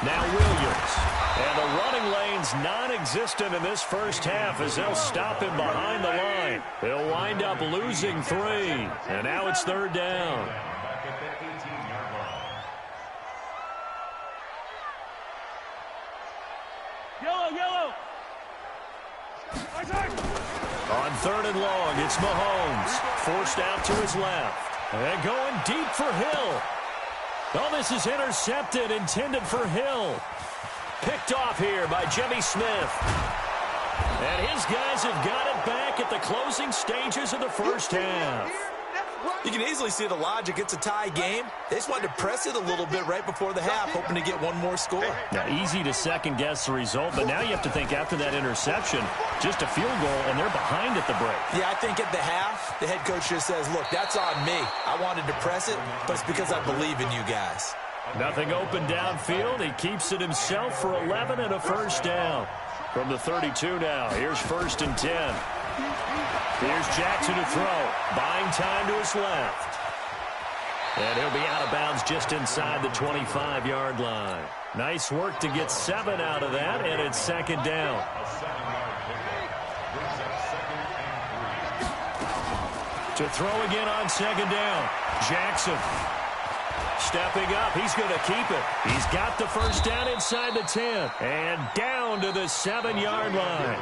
Now Williams. And the running lane's non-existent in this first half as they'll stop him behind the line. He'll wind up losing 3. And now it's third down. Yellow. On third and long, it's Mahomes. Forced out to his left. And going deep for Hill. Oh, this is intercepted, intended for Hill. Picked off here by Jimmy Smith. And his guys have got it back at the closing stages of the first half. You can easily see the logic. It's a tie game. They just wanted to press it a little bit right before the half, hoping to get one more score. Now, easy to second-guess the result, but now you have to think after that interception, just a field goal, and they're behind at the break. Yeah, I think at the half, the head coach just says, look, that's on me. I wanted to press it, but it's because I believe in you guys. Nothing open downfield. He keeps it himself for 11 and a first down. From the 32 now, here's first and 10. Here's Jackson to throw. Buying time to his left. And he'll be out of bounds just inside the 25-yard line. Nice work to get 7 out of that, and it's second down. To throw again on second down. Jackson. Stepping up, he's going to keep it. He's got the first down inside the 10. And down to the 7-yard line.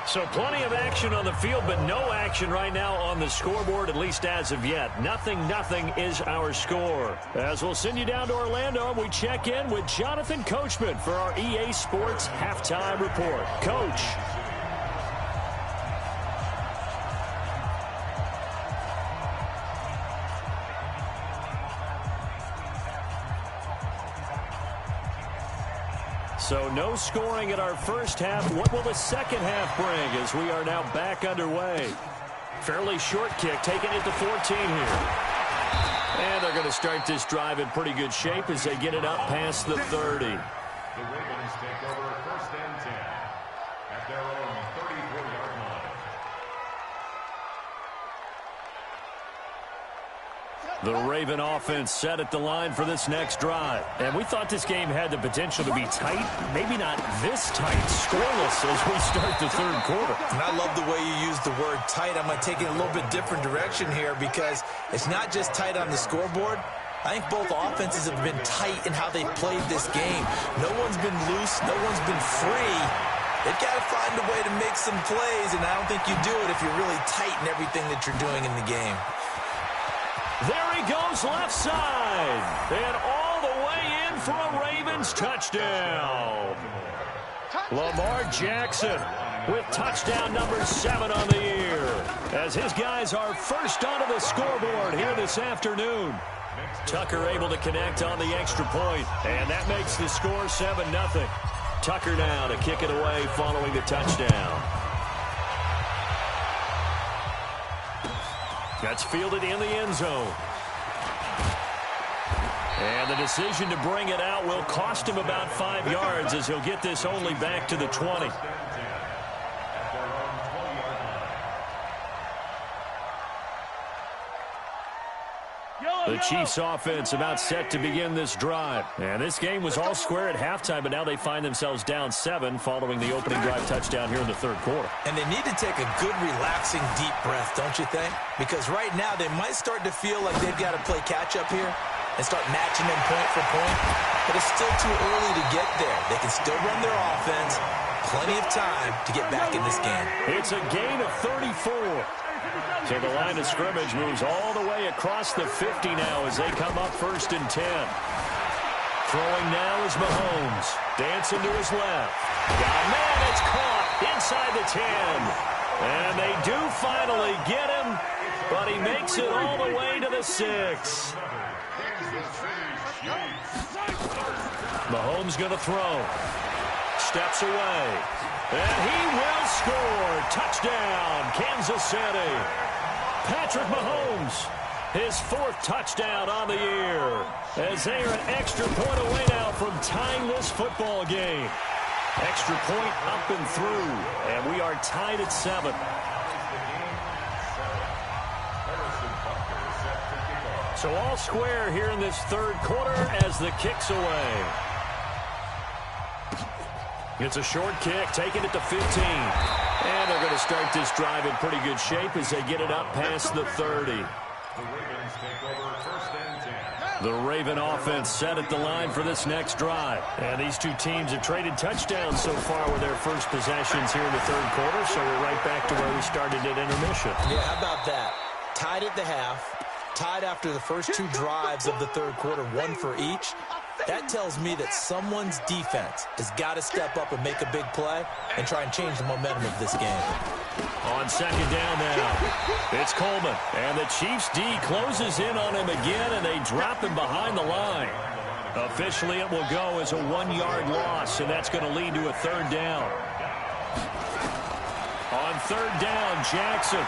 So plenty of action on the field, but no action right now on the scoreboard, at least as of yet. Nothing is our score. As we'll send you down to Orlando, we check in with Jonathan Coachman for our EA Sports Halftime Report. Coach. So no scoring in our first half. What will the second half bring as we are now back underway? Fairly short kick, taking it to 14 here. And they're going to start this drive in pretty good shape as they get it up past the 30. The Ravens take over first and 10 at their own 34-yard line. The Raven offense set at the line for this next drive. And we thought this game had the potential to be tight. Maybe not this tight, scoreless as we start the third quarter. And I love the way you use the word tight. I'm going to take it a little bit different direction here because it's not just tight on the scoreboard. I think both offenses have been tight in how they've played this game. No one's been loose. No one's been free. They've got to find a way to make some plays, and I don't think you do it if you're really tight in everything that you're doing in the game. There he goes left side. And all the way in for a Ravens touchdown. Lamar Jackson with touchdown number 7 on the year. As his guys are first onto the scoreboard here this afternoon. Tucker able to connect on the extra point. And that makes the score 7-0. Tucker now to kick it away following the touchdown. That's fielded in the end zone. And the decision to bring it out will cost him about 5 yards as he'll get this only back to the 20. The Chiefs offense about set to begin this drive. And this game was all square at halftime, but now they find themselves down 7 following the opening drive touchdown here in the third quarter. And they need to take a good, relaxing, deep breath, don't you think? Because right now they might start to feel like they've got to play catch-up here and start matching them point for point. But it's still too early to get there. They can still run their offense. Plenty of time to get back in this game. It's a gain of 34. So the line of scrimmage moves all the way across the 50 now as they come up first and 10. Throwing now is Mahomes. Dancing to his left. Got a man, it's caught inside the 10. And they do finally get him, but he makes it all the way to the 6. Mahomes going to throw. Steps away. And he will score. Touchdown, Kansas City. Patrick Mahomes, his 4th touchdown on the year. As they are an extra point away now from tying this football game. Extra point up and through. And we are tied at 7. So all square here in this third quarter as the kick's away. It's a short kick, taking it to 15. And they're going to start this drive in pretty good shape as they get it up past the 30. The Ravens take over first and 10. The Raven offense set at the line for this next drive. And these two teams have traded touchdowns so far with their first possessions here in the third quarter, so we're right back to where we started at intermission. Yeah, how about that? Tied at the half, tied after the first two drives of the third quarter, one for each. That tells me that someone's defense has got to step up and make a big play and try and change the momentum of this game. On second down now, it's Coleman. And the Chiefs' D closes in on him again, and they drop him behind the line. Officially, it will go as a 1-yard loss, and that's going to lead to a third down. On third down, Jackson.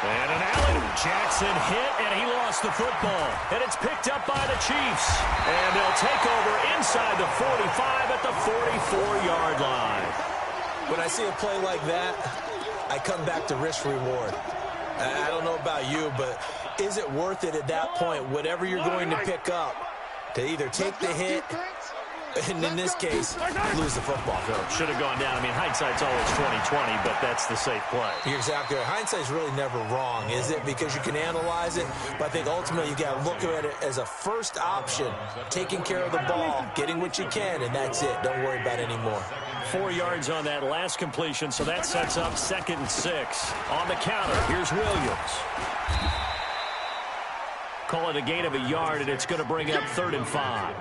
And an alley. Jackson hit, and he lost the football. And it's picked up by the Chiefs. And they'll take over inside the 45 at the 44-yard line. When I see a play like that, I come back to risk-reward. I don't know about you, but is it worth it at that point, whatever you're going to pick up, to either take the hit, and in this case, lose the football? Should have gone down. I mean, hindsight's always 20/20, but that's the safe play. You're exactly right. Hindsight's really never wrong, is it? Because you can analyze it, but I think ultimately you got to look at it as a first option, taking care of the ball, getting what you can, and that's it. Don't worry about it anymore. 4 yards on that last completion, so that sets up 2nd and 6. On the counter, here's Williams. Call it a gain of a yard, and it's going to bring up 3rd and 5.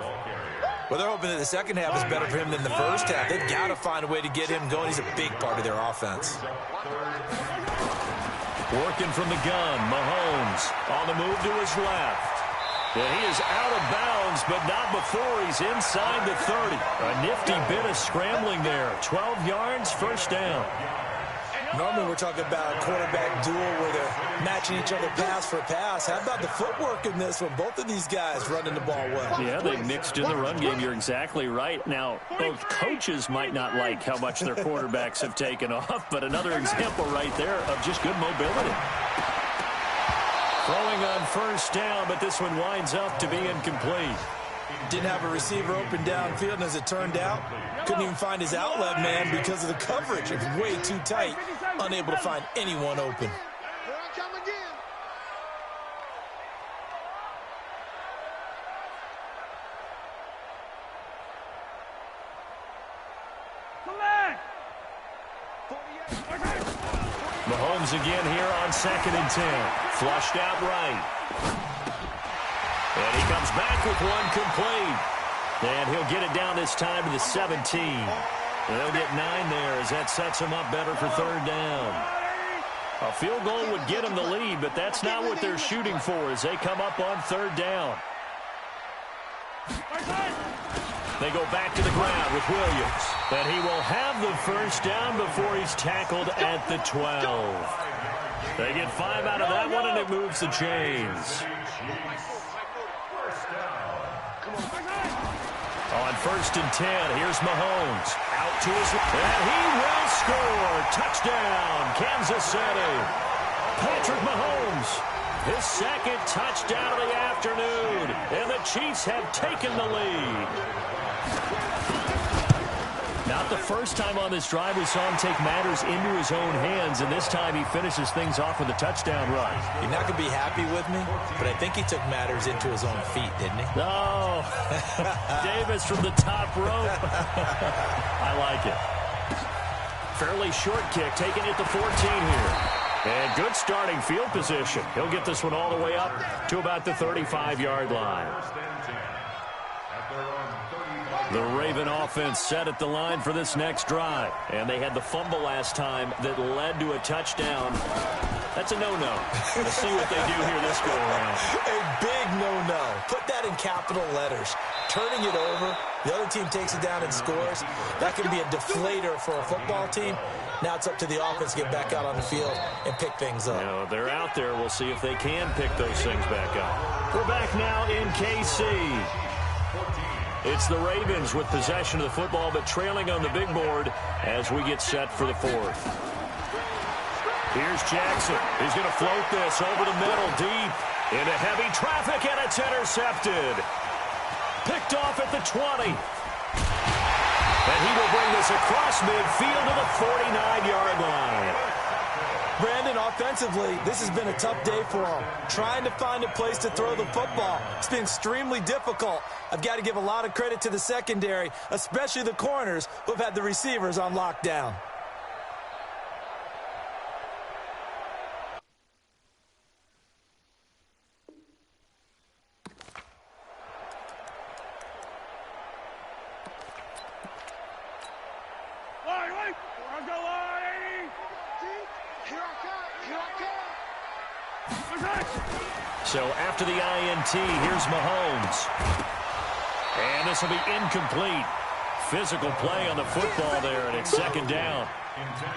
Well, they're hoping that the second half is better for him than the first half. They've got to find a way to get him going. He's a big part of their offense. Working from the gun, Mahomes on the move to his left. And he is out of bounds, but not before he's inside the 30. A nifty bit of scrambling there. 12 yards, first down. Normally we're talking about a quarterback duel where they're matching each other pass for pass. How about the footwork in this one? Both of these guys running the ball well. Yeah, they mixed in the run game. You're exactly right. Now, both coaches might not like how much their quarterbacks have taken off, but another example right there of just good mobility. Throwing on first down, but this one winds up to be incomplete. Didn't have a receiver open downfield, and as it turned out, couldn't even find his outlet man because of the coverage. It was way too tight, unable to find anyone open. Mahomes again here on 2nd and 10. Flushed out right. And he comes back with one complete. And he'll get it down this time to the 17. They'll get 9 there as that sets him up better for 3rd down. A field goal would get him the lead, but that's not what they're shooting for as they come up on 3rd down. They go back to the ground with Williams. And he will have the first down before he's tackled at the 12. They get 5 out of that one, and it moves the chains. On 1st and 10, here's Mahomes. Out to his left, and he will score. Touchdown, Kansas City. Patrick Mahomes, his 2nd touchdown of the afternoon. And the Chiefs have taken the lead. Not the first time on this drive we saw him take matters into his own hands, and this time he finishes things off with a touchdown run. You're not going to be happy with me, but I think he took matters into his own feet, didn't he? No. Davis from the top rope. I like it. Fairly short kick, taking it to 14 here. And good starting field position. He'll get this one all the way up to about the 35-yard line. The Raven offense set at the line for this next drive. And they had the fumble last time that led to a touchdown. That's a no-no. We'll see what they do here this go-around. A big no-no. Put that in capital letters. Turning it over, the other team takes it down and scores. That can be a deflator for a football team. Now it's up to the offense to get back out on the field and pick things up. You know, they're out there. We'll see if they can pick those things back up. We're back now in KC. It's the Ravens with possession of the football, but trailing on the big board as we get set for the 4th. Here's Jackson. He's going to float this over the middle, deep into heavy traffic, and it's intercepted. Picked off at the 20. And he will bring this across midfield to the 49-yard line. Brandon, offensively, this has been a tough day for him. Trying to find a place to throw the football. It's been extremely difficult. I've got to give a lot of credit to the secondary, especially the corners who have had the receivers on lockdown. So after the INT, here's Mahomes. And this will be incomplete. Physical play on the football there, and it's second down.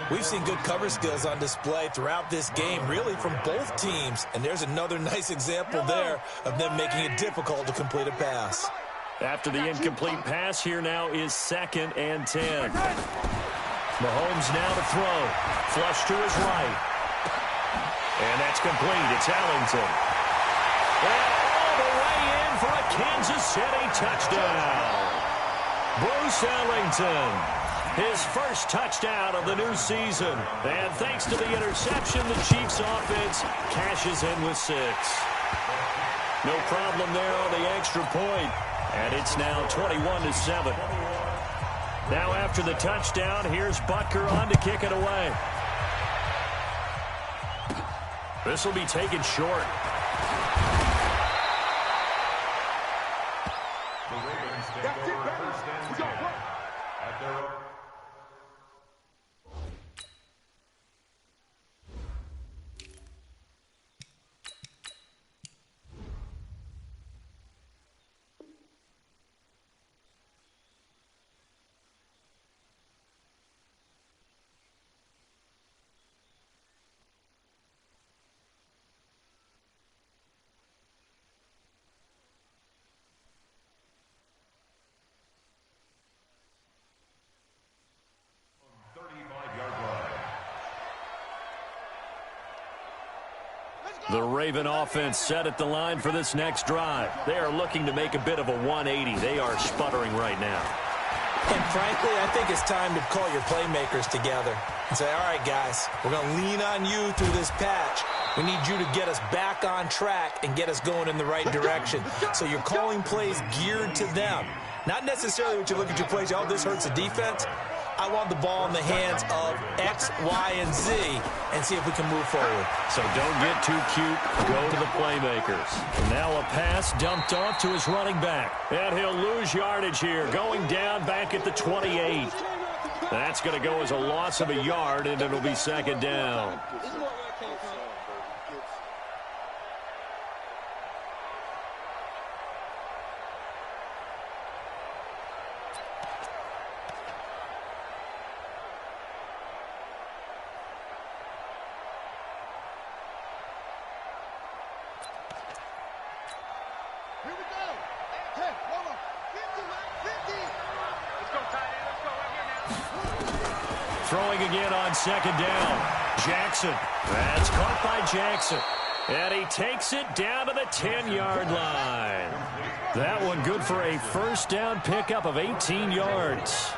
We've seen good cover skills on display throughout this game, really from both teams. And there's another nice example there of them making it difficult to complete a pass. After the incomplete pass, here now is 2nd and 10. Mahomes now to throw. Flush to his right. And that's complete. It's Ellington. And all the way in for a Kansas City touchdown. Bruce Ellington, his first touchdown of the new season. And thanks to the interception, the Chiefs offense cashes in with 6. No problem there on the extra point. And it's now 21-7. Now after the touchdown, here's Butker on to kick it away. This will be taken short. The Ravens take over 1st and 10 at their own. The Raven offense set at the line for this next drive. They are looking to make a bit of a 180. They are sputtering right now. And frankly, I think it's time to call your playmakers together and say, all right, guys, we're going to lean on you through this patch. We need you to get us back on track and get us going in the right direction. So you're calling plays geared to them. Not necessarily what you look at your plays, oh, this hurts the defense. I want the ball in the hands of X, Y, and Z and see if we can move forward. So don't get too cute. Go to the playmakers. Now a pass dumped off to his running back. And he'll lose yardage here, going down back at the 28. That's going to go as a loss of a yard, and it'll be second down. Throwing again on second down. Jackson. That's caught by Jackson. And he takes it down to the 10-yard line. That one good for a first down pickup of 18 yards.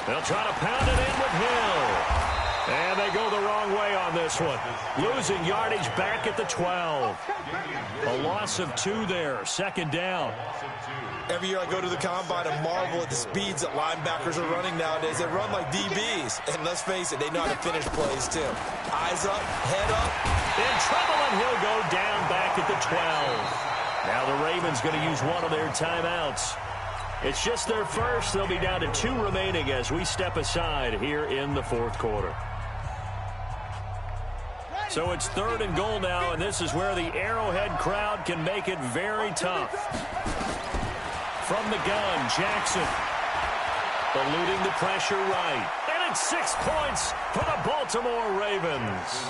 They'll try to pound it in with Hill. And they go the wrong way on this one. Losing yardage back at the 12. A loss of 2 there. Second down. Every year I go to the combine and marvel at the speeds that linebackers are running nowadays. They run like DBs. And let's face it, they know how to finish plays too. Eyes up, head up. In trouble, and he'll go down back at the 12. Now the Ravens going to use one of their timeouts. It's just their first. They'll be down to 2 remaining as we step aside here in the fourth quarter. So it's 3rd and goal now, and this is where the Arrowhead crowd can make it very tough. From the gun, Jackson. Eluding the pressure right. And it's 6 points for the Baltimore Ravens.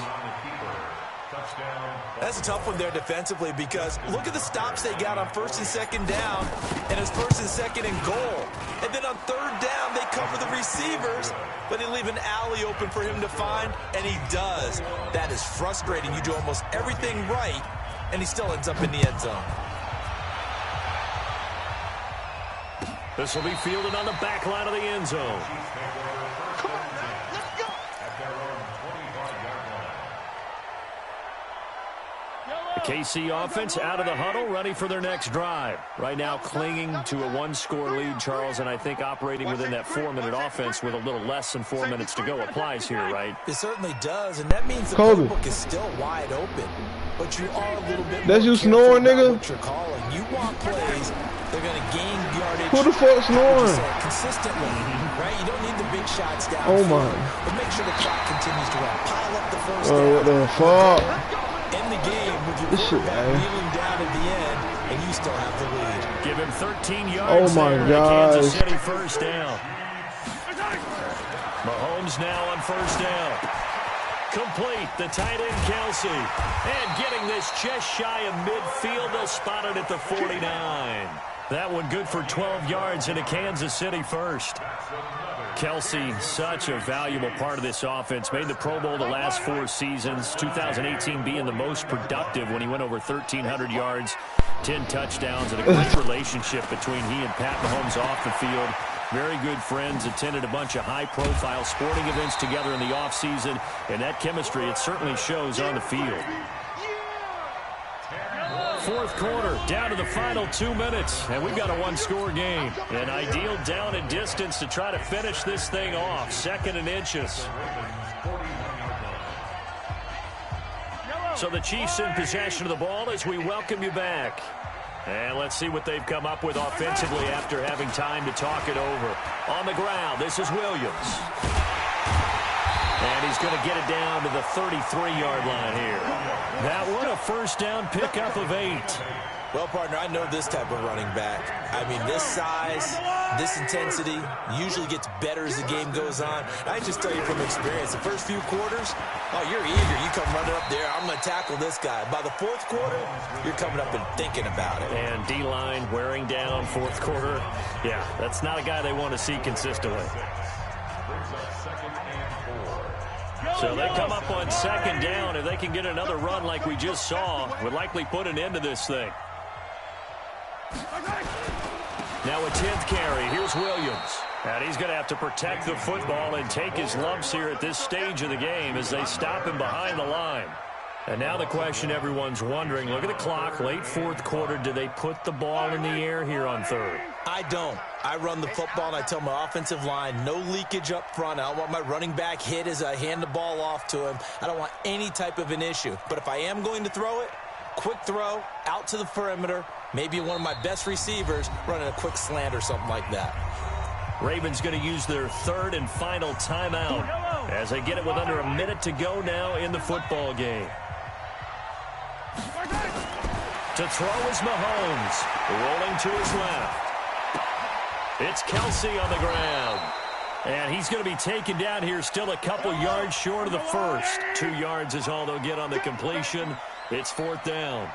That's a tough one there defensively because look at the stops they got on 1st and 2nd down, and it's 1st and 2nd and goal. And then on 3rd down, they cover the receivers, but they leave an alley open for him to find, and he does. That is frustrating. You do almost everything right, and he still ends up in the end zone. This will be fielded on the back line of the end zone. The KC offense out of the huddle, ready for their next drive. Right now clinging to a one-score lead, Charles, and I think operating within that 4-minute offense with a little less than 4 minutes to go applies here, right? It certainly does, and that means the playbook is still wide open. But you are a little bit more snoring, nigga? What you're calling. You want plays, they're going to gain yardage. Who the fuck snoring? Consistently, right? You don't need the big shots down. Oh, my. But make sure the clock continues to run. Pile up the first down. What the fuck? In the game with your quarterback kneeling down at the end, and you still have the lead. Give him 13 yards. Oh, my God. Kansas gosh. City first down. Mahomes now on first down. Complete, the tight end Kelsey. And getting this just shy of midfield, they'll spot it at the 49. That one good for 12 yards into Kansas City first. Kelsey, such a valuable part of this offense. Made the Pro Bowl the last 4 seasons. 2018 being the most productive when he went over 1,300 yards, 10 touchdowns, and a great relationship between he and Pat Mahomes off the field. Very good friends, attended a bunch of high-profile sporting events together in the offseason, and that chemistry, it certainly shows on the field. Fourth quarter, down to the final 2 minutes, and we've got a one-score game. An ideal down and distance to try to finish this thing off, 2nd and inches. So the Chiefs in possession of the ball as we welcome you back. And let's see what they've come up with offensively after having time to talk it over. On the ground, this is Williams. And he's going to get it down to the 33-yard line here. That one, a first down pickup of 8. Well, partner, I know this type of running back. I mean, this size, this intensity usually gets better as the game goes on. I just tell you from experience, the first few quarters, oh, you're eager. You come running up there, I'm going to tackle this guy. By the fourth quarter, you're coming up and thinking about it. And D-line wearing down fourth quarter. Yeah, that's not a guy they want to see consistently. So they come up on 2nd down. If they can get another run like we just saw, would likely put an end to this thing. Now a 10th carry. Here's Williams. And he's going to have to protect the football and take his lumps here at this stage of the game as they stop him behind the line. And now the question everyone's wondering, look at the clock, late fourth quarter, do they put the ball in the air here on 3rd? I don't. I run the football, and I tell my offensive line, no leakage up front. I don't want my running back hit as I hand the ball off to him. I don't want any type of an issue. But if I am going to throw it, quick throw, out to the perimeter, maybe one of my best receivers running a quick slant or something like that. Ravens going to use their 3rd and final timeout as they get it with under a minute to go now in the football game. To throw is Mahomes, rolling to his left. It's Kelsey on the ground. And he's going to be taken down here, still a couple yards short of the first. 2 yards is all they'll get on the completion. It's 4th down.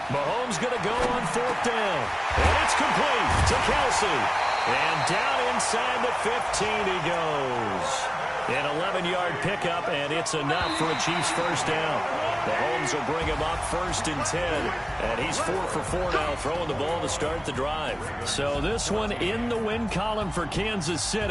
Mahomes going to go on 4th down. And it's complete to Kelsey. And down inside the 15 he goes. An 11-yard pickup, and it's enough for a Chiefs first down. Mahomes will bring him up 1st and 10. And he's 4 for 4 now, throwing the ball to start the drive. So this one in the win column for Kansas City.